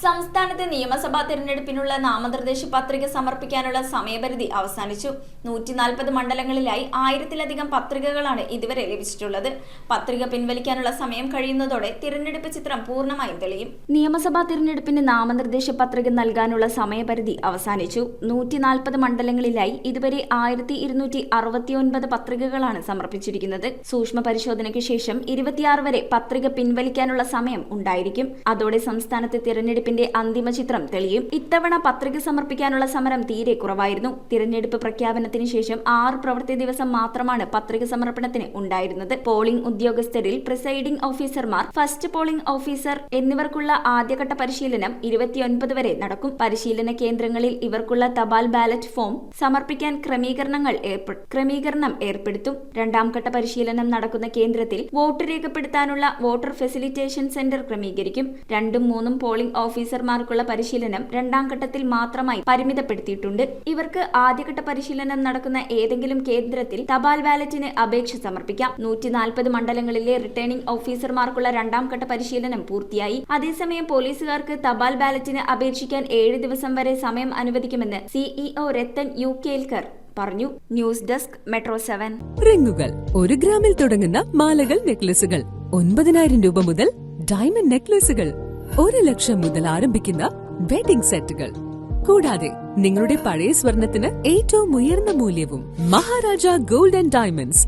സംസ്ഥാനത്തെ നിയമസഭാ തിരഞ്ഞെടുപ്പിനുള്ള നാമനിർദ്ദേശ പത്രിക സമർപ്പിക്കാനുള്ള സമയപരിധി അവസാനിച്ചു. 140 മണ്ഡലങ്ങളിലായി 1000-ലധികം പത്രികകളാണ് ഇതുവരെ ലഭിച്ചിട്ടുള്ളത്. പത്രിക പിൻവലിക്കാനുള്ള സമയം കഴിയുന്നതോടെ തിരഞ്ഞെടുപ്പ് ചിത്രം പൂർണ്ണമായും തെളിയും. നിയമസഭാ തിരഞ്ഞെടുപ്പിന് നാമനിർദ്ദേശ പത്രിക നൽകാനുള്ള സമയപരിധി അവസാനിച്ചു. 140 മണ്ഡലങ്ങളിലായി ഇതുവരെ 1269 പത്രികകളാണ് സമർപ്പിച്ചിരിക്കുന്നത്. സൂക്ഷ്മ പരിശോധനയ്ക്ക് ശേഷം 26 വരെ പത്രിക പിൻവലിക്കാനുള്ള സമയം ഉണ്ടായിരിക്കും. അതോടെ സംസ്ഥാനത്തെ തിരഞ്ഞെടുപ്പിന്റെ അന്തിമ ചിത്രം തെളിയും. ഇത്തവണ പത്രിക സമർപ്പിക്കാനുള്ള സമരം തീരെ കുറവായിരുന്നു. തിരഞ്ഞെടുപ്പ് പ്രഖ്യാപനത്തിന് ശേഷം 6 പ്രവൃത്തി ദിവസം മാത്രമാണ് പത്രിക സമർപ്പണത്തിന് ഉണ്ടായിരുന്നത്. പോളിംഗ് ഉദ്യോഗസ്ഥരിൽ പ്രിസൈഡിംഗ് ഓഫീസർമാർ, ഫസ്റ്റ് പോളിംഗ് ഓഫീസർ എന്നിവർക്കുള്ള ആദ്യഘട്ട പരിശീലനം 29 വരെ നടക്കും. പരിശീലന കേന്ദ്രങ്ങളിൽ ഇവർക്കുള്ള തപാൽ ബാലറ്റ് ഫോം സമർപ്പിക്കാൻ ക്രമീകരണം ഏർപ്പെടുത്തും. രണ്ടാം ഘട്ട പരിശീലനം നടക്കുന്ന കേന്ദ്രത്തിൽ വോട്ട് രേഖപ്പെടുത്താനുള്ള വോട്ടർ ഫെസിലിറ്റേഷൻ സെന്റർ ക്രമീകരിക്കും. 2ഉം 3ഉം പോളിംഗ് ഓഫീസർമാർക്കുള്ള പരിശീലനം രണ്ടാം ഘട്ടത്തിൽ മാത്രമായി പരിമിതപ്പെടുത്തിയിട്ടുണ്ട്. ഇവർക്ക് ആദ്യഘട്ട പരിശീലനം നടക്കുന്ന ഏതെങ്കിലും കേന്ദ്രത്തിൽ തപാൽ ബാലറ്റിന് അപേക്ഷ സമർപ്പിക്കാം. 140 മണ്ഡലങ്ങളിലെ റിട്ടേണിംഗ് ഓഫീസർമാർക്കുള്ള രണ്ടാം ഘട്ട പരിശീലനം പൂർത്തിയായി. അതേസമയം പോലീസുകാർക്ക് തപാൽ ബാലറ്റിന് അപേക്ഷിക്കാൻ 7 ദിവസം വരെ സമയം അനുവദിക്കുമെന്ന് സിഇഒ രത്തൻ യു കേൽക്കർ പറഞ്ഞു. News desk metro 7. റിങ്ങുകൾ 1 ഗ്രാമിൽ തുടങ്ങുന്ന മാലകൾ, നെക്ലസുകൾ 9,000 രൂപ മുതൽ ഡയമണ്ട് നെക്ലസുകൾ 1 ലക്ഷം മുതൽ ആരംഭിക്കുന്ന വെഡിംഗ് സെറ്റുകൾ, കൂടാതെ നിങ്ങളുടെ പഴയ സ്വർണത്തിന് ഏറ്റവും ഉയർന്ന മൂല്യവും. Maharaja gold and diamonds,